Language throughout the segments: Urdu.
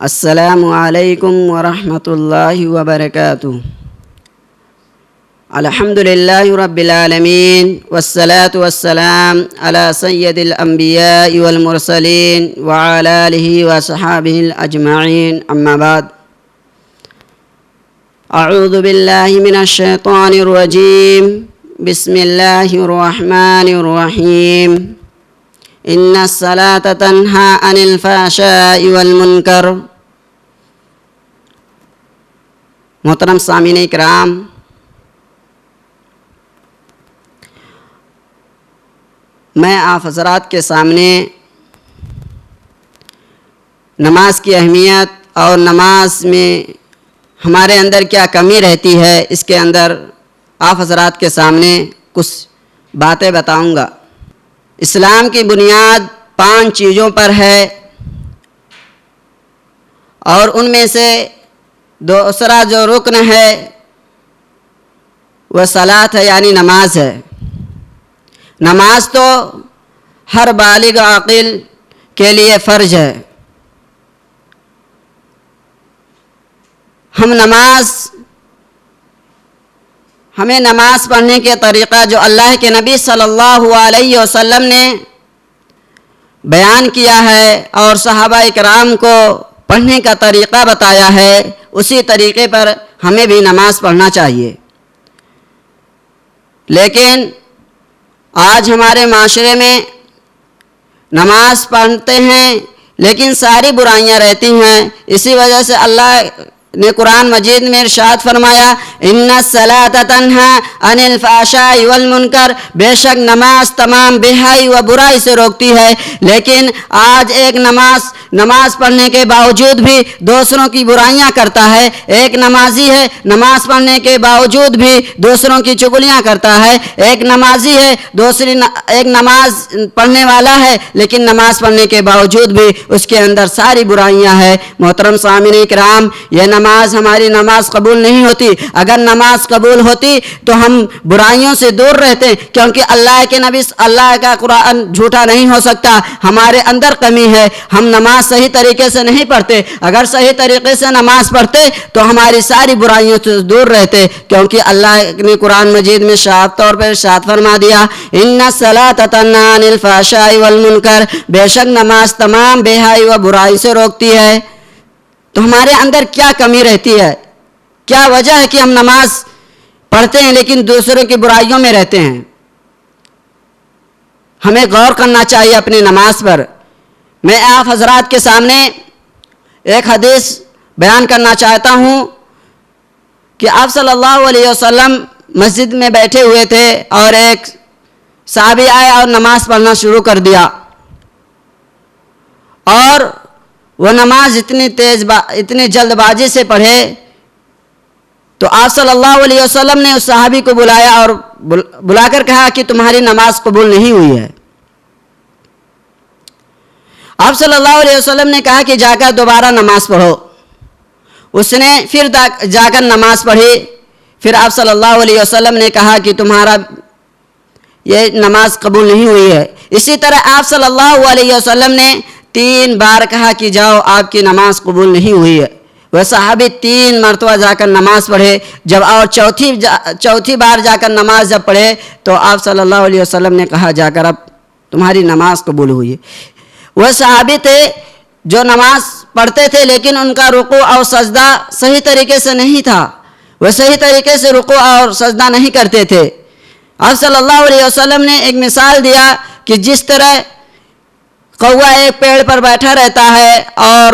السلام علیکم ورحمۃ اللہ وبرکاتہ۔ الحمد للہ رب العالمین والصلاة والسلام علی سید الانبیاء والمرسلین وعلی آلہ وصحابہ الاجمعین، اما بعد۔ اعوذ باللہ من الشیطان الرجیم، بسم اللہ الرحمن الرحیم۔ ان الصلاة تنہی عن الفحشاء والمنکر۔ محترم سامعین کرام، میں آپ حضرات کے سامنے نماز کی اہمیت اور نماز میں ہمارے اندر کیا کمی رہتی ہے، اس کے اندر آپ حضرات کے سامنے کچھ باتیں بتاؤں گا۔ اسلام کی بنیاد 5 چیزوں پر ہے، اور ان میں سے دوسرا جو رکن ہے وہ صلاۃ ہے، یعنی نماز ہے۔ نماز تو ہر بالغ عاقل کے لیے فرض ہے۔ ہمیں نماز پڑھنے کے طریقہ جو اللہ کے نبی صلی اللہ علیہ وسلم نے بیان کیا ہے اور صحابہ کرام کو پڑھنے کا طریقہ بتایا ہے، اسی طریقے پر ہمیں بھی نماز پڑھنا چاہیے۔ لیکن آج ہمارے معاشرے میں نماز پڑھتے ہیں لیکن ساری برائیاں رہتی ہیں۔ اسی وجہ سے اللہ نے قرآن مجید میں ارشاد فرمایا، ان الصلاۃ تنہی عن الفحشاء والمنکر، بے شک نماز تمام بےحیائی و برائی سے روکتی ہے۔ لیکن آج ایک نماز پڑھنے کے باوجود بھی دوسروں کی برائیاں کرتا ہے۔ ایک نمازی ہے، نماز پڑھنے کے باوجود بھی دوسروں کی چغلیاں کرتا ہے۔ ایک نمازی ہے، ایک نماز پڑھنے والا ہے، لیکن نماز پڑھنے کے باوجود بھی اس کے اندر ساری برائیاں ہیں۔ محترم سامعین کرام، یہ ہماری نماز قبول نہیں ہوتی۔ اگر نماز قبول ہوتی تو ہم برائیوں سے دور رہتے، کیونکہ اللہ کے نبی، اللہ کا قرآن جھوٹا نہیں ہو سکتا۔ ہمارے اندر کمی ہے، ہم نماز صحیح طریقے سے نہیں پڑھتے۔ اگر صحیح طریقے سے نماز پڑھتے تو ہماری ساری برائیوں سے دور رہتے، کیونکہ اللہ نے قرآن مجید میں صاف طور پر ارشاد فرما دیا، ان الصلاۃ تنہی عن الفحشاء والمنکر، بے شک نماز تمام بےحیائی و برائی سے روکتی ہے۔ تو ہمارے اندر کیا کمی رہتی ہے، کیا وجہ ہے کہ ہم نماز پڑھتے ہیں لیکن دوسروں کی برائیوں میں رہتے ہیں؟ ہمیں غور کرنا چاہیے اپنی نماز پر۔ میں آپ حضرات کے سامنے ایک حدیث بیان کرنا چاہتا ہوں کہ آپ صلی اللہ علیہ وسلم مسجد میں بیٹھے ہوئے تھے اور ایک صحابی آئے اور نماز پڑھنا شروع کر دیا، اور وہ نماز اتنی جلد بازی سے پڑھے تو آپ صلی اللہ علیہ وسلم نے اس صحابی کو بلایا اور بلا کر کہا کہ تمہاری نماز قبول نہیں ہوئی ہے۔ آپ صلی اللہ علیہ وسلم نے کہا کہ جا کر دوبارہ نماز پڑھو۔ اس نے پھر جا کر نماز پڑھی۔ پھر آپ صلی اللہ علیہ وسلم نے کہا کہ تمہارا یہ نماز قبول نہیں ہوئی ہے۔ اسی طرح آپ صلی اللہ علیہ وسلم نے 3 بار کہا کہ جاؤ، آپ کی نماز قبول نہیں ہوئی ہے۔ وہ صحابی 3 مرتبہ جا کر نماز پڑھے۔ جب اور چوتھی بار جا کر نماز جب پڑھے تو آپ صلی اللہ علیہ وسلم نے کہا جا کر اب تمہاری نماز قبول ہوئی ہے۔ وہ صحابی تھے جو نماز پڑھتے تھے لیکن ان کا رکوع اور سجدہ صحیح طریقے سے نہیں تھا، وہ صحیح طریقے سے رکوع اور سجدہ نہیں کرتے تھے۔ آپ صلی اللہ علیہ وسلم نے ایک مثال دیا کہ جس طرح کوا ایک پیڑ پر بیٹھا رہتا ہے اور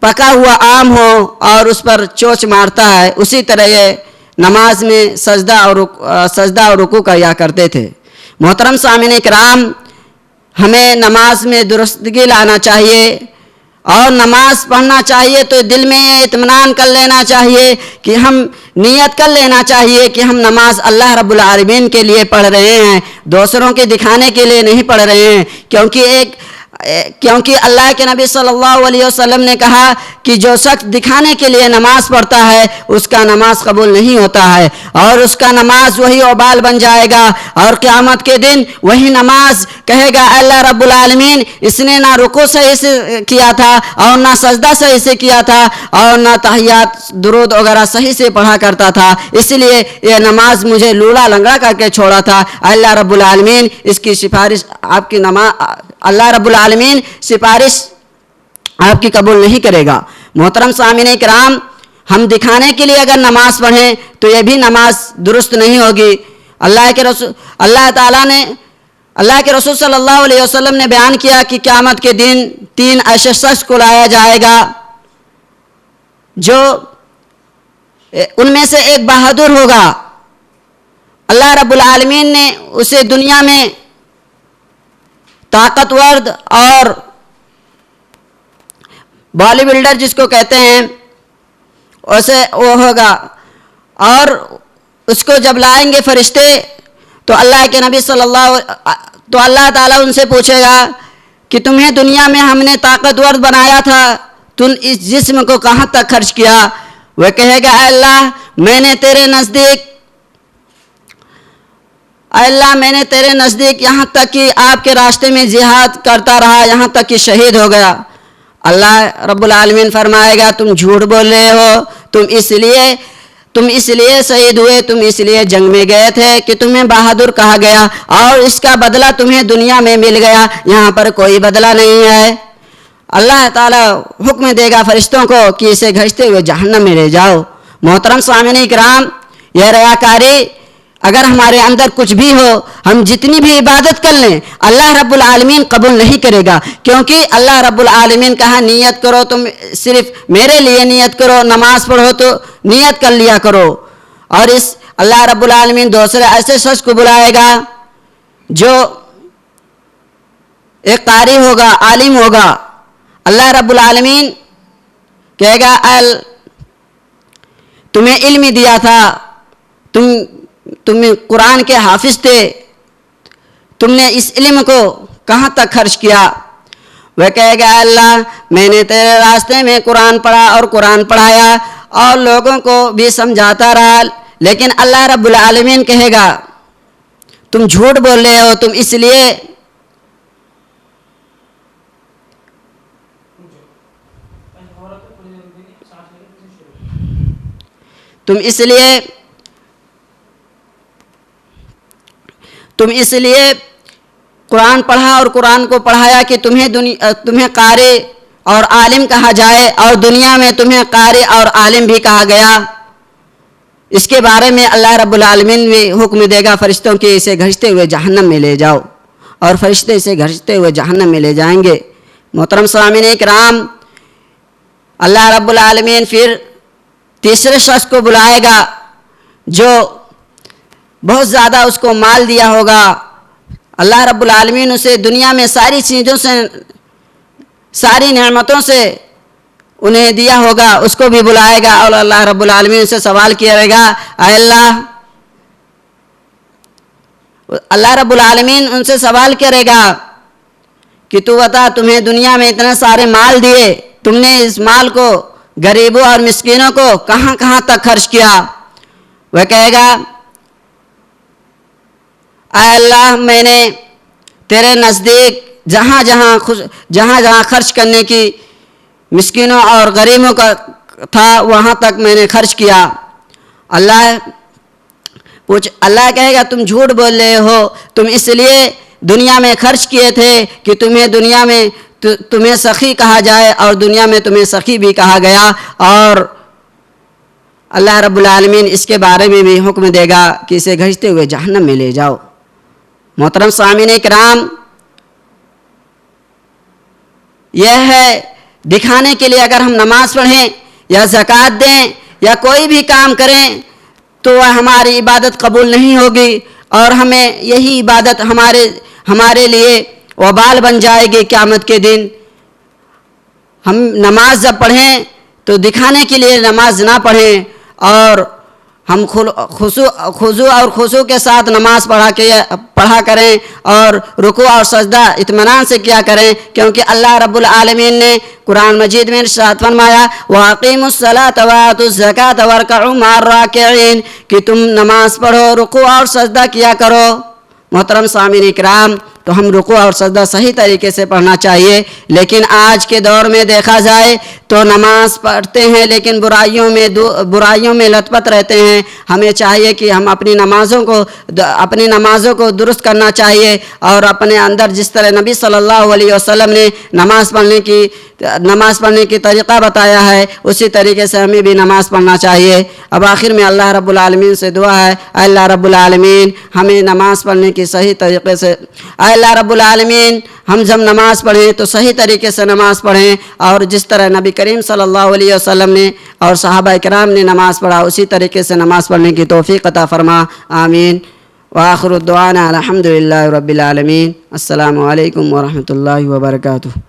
پکا ہوا آم ہو اور اس پر چونچ مارتا ہے، اسی طرح یہ نماز میں سجدہ اور رکوع کیا کرتے تھے۔ محترم سامعین کرام، ہمیں نماز میں درستگی لانا چاہیے اور نماز پڑھنا چاہیے تو دل میں اطمینان کر لینا چاہیے کہ ہم نیت کر لینا چاہیے کہ ہم نماز اللہ رب العالمین کے لیے پڑھ رہے ہیں، دوسروں کے دکھانے کے لیے نہیں پڑھ رہے ہیں۔ کیونکہ ایک کیونکہ اللہ کے نبی صلی اللہ علیہ وسلم نے کہا کہ جو شخص دکھانے کے لیے نماز پڑھتا ہے اس کا نماز قبول نہیں ہوتا ہے، اور اس کا نماز وہی وبال بن جائے گا، اور قیامت کے دن وہی نماز کہے گا اللہ رب العالمین اس نے نہ رکوع صحیح سے کیا تھا اور نہ سجدہ صحیح سے کیا تھا اور نہ تحیات درود وغیرہ صحیح سے پڑھا کرتا تھا، اس لیے یہ نماز مجھے لولا لنگڑا کر کے چھوڑا تھا، اللہ رب العالمین اس کی سفارش آپ کی اللہ رب العالمین سفارش آپ کی قبول نہیں کرے گا۔ محترم سامعین کرام، ہم دکھانے کے لیے اگر نماز پڑھیں تو یہ بھی نماز درست نہیں ہوگی۔ اللہ کے رسول صلی اللہ علیہ وسلم نے بیان کیا کہ قیامت کے دن 3 ایسے شخص کو لایا جائے گا جو ان میں سے ایک بہادر ہوگا، اللہ رب العالمین نے اسے دنیا میں طاقتور اور باڈی بلڈر جس کو کہتے ہیں ویسے وہ ہوگا، اور اس کو جب لائیں گے فرشتے تو اللہ تعالیٰ ان سے پوچھے گا کہ تمہیں دنیا میں ہم نے طاقتور بنایا تھا، تم اس جسم کو کہاں تک خرچ کیا؟ وہ کہے گا اے اللہ میں نے تیرے نزدیک یہاں تک کہ آپ کے راستے میں جہاد کرتا رہا، یہاں تک کہ شہید ہو گیا۔ اللہ رب العالمین فرمائے گا تم جھوٹ بول رہے ہو، تم اس لیے شہید ہوئے، تم اس لیے جنگ میں گئے تھے کہ تمہیں بہادر کہا گیا اور اس کا بدلہ تمہیں دنیا میں مل گیا، یہاں پر کوئی بدلہ نہیں ہے۔ اللہ تعالیٰ حکم دے گا فرشتوں کو کہ اسے گھستے ہوئے جہنم میں لے جاؤ۔ محترم سامعین کرام، یہ ریاکاری اگر ہمارے اندر کچھ بھی ہو، ہم جتنی بھی عبادت کر لیں اللہ رب العالمین قبول نہیں کرے گا، کیونکہ اللہ رب العالمین کہا نیت کرو، تم صرف میرے لیے نیت کرو، نماز پڑھو تو نیت کر لیا کرو۔ اور اس اللہ رب العالمین دوسرے ایسے شخص کو بلائے گا جو ایک قاری ہوگا، عالم ہوگا، اللہ رب العالمین کہے گا تمہیں علم دیا تھا، تم قرآن کے حافظ تھے، تم نے اس علم کو کہاں تک خرچ کیا؟ وہ کہے گا اللہ میں نے تیرے راستے میں قرآن پڑھا اور قرآن پڑھایا اور لوگوں کو بھی سمجھاتا رہا، لیکن اللہ رب العالمین کہے گا تم جھوٹ بول رہے ہو، تم اس لیے قرآن پڑھا اور قرآن کو پڑھایا کہ تمہیں قاری اور عالم کہا جائے، اور دنیا میں تمہیں قاری اور عالم بھی کہا گیا۔ اس کے بارے میں اللہ رب العالمین بھی حکم دے گا فرشتوں کے اسے گھستے ہوئے جہنم میں لے جاؤ، اور فرشتے اسے گھستے ہوئے جہنم میں لے جائیں گے۔ محترم سامعین کرام، اللہ رب العالمین پھر تیسرے شخص کو بلائے گا جو بہت زیادہ اس کو مال دیا ہوگا، اللہ رب العالمین اسے دنیا میں ساری چیزوں سے، ساری نعمتوں سے انہیں دیا ہوگا، اس کو بھی بلائے گا اور اللہ رب العالمین سے سوال کیا گا اے اللہ رب العالمین ان سے سوال کرے گا کہ تو بتا تمہیں دنیا میں اتنے سارے مال دیے، تم نے اس مال کو غریبوں اور مسکینوں کو کہاں کہاں تک خرچ کیا؟ وہ کہے گا اے اللہ میں نے تیرے نزدیک جہاں جہاں خرچ کرنے کی مسکینوں اور غریبوں کا تھا وہاں تک میں نے خرچ کیا۔ اللہ کہے گا تم جھوٹ بول رہے ہو، تم اس لیے دنیا میں خرچ کیے تھے کہ دنیا میں تمہیں سخی کہا جائے اور دنیا میں تمہیں سخی بھی کہا گیا، اور اللہ رب العالمین اس کے بارے میں بھی حکم دے گا کہ اسے گھستے ہوئے جہنم میں لے جاؤ۔ محترم سامعین کرام، یہ ہے دکھانے کے لیے اگر ہم نماز پڑھیں یا زکوٰۃ دیں یا کوئی بھی کام کریں تو وہ ہماری عبادت قبول نہیں ہوگی، اور ہمیں یہی عبادت ہمارے لیے وبال بن جائے گی قیامت کے دن۔ ہم نماز جب پڑھیں تو دکھانے کے لیے نماز نہ پڑھیں، اور ہم خضوع اور خضوع کے ساتھ نماز پڑھا کریں اور رکوع اور سجدہ اطمینان سے کیا کریں، کیونکہ اللہ رب العالمین نے قرآن مجید میں ارشاد فرمایا وَأَقِيمُوا الصَّلَاةَ وَآتُوا الزَّكَاةَ وَارْكَعُوا مَعَ الرَّاكِعِينَ کہ تم نماز پڑھو، رکوع اور سجدہ کیا کرو۔ محترم سامعین اکرام، تو ہم رکوع اور سجدہ صحیح طریقے سے پڑھنا چاہیے، لیکن آج کے دور میں دیکھا جائے تو نماز پڑھتے ہیں لیکن برائیوں میں لت پت رہتے ہیں۔ ہمیں چاہیے کہ ہم اپنی نمازوں کو درست کرنا چاہیے، اور اپنے اندر جس طرح نبی صلی اللہ علیہ وسلم نے نماز پڑھنے کی طریقہ بتایا ہے، اسی طریقے سے ہمیں بھی نماز پڑھنا چاہیے۔ اب آخر میں اللہ رب العالمین سے دعا ہے، اے اللہ رب العالمین ہمیں نماز پڑھنے کی صحیح طریقے سے، اے اللہ رب العالمین ہم جب نماز پڑھیں تو صحیح طریقے سے نماز پڑھیں، اور جس طرح نبی کریم صلی اللہ علیہ وسلم نے اور صحابہ کرام نے نماز پڑھا اسی طریقے سے نماز پڑھنے کی توفیق عطا فرما، آمین۔ وآخر الدعوانا الحمدللہ رب العالمین۔ السلام علیکم ورحمۃ اللہ وبرکاتہ۔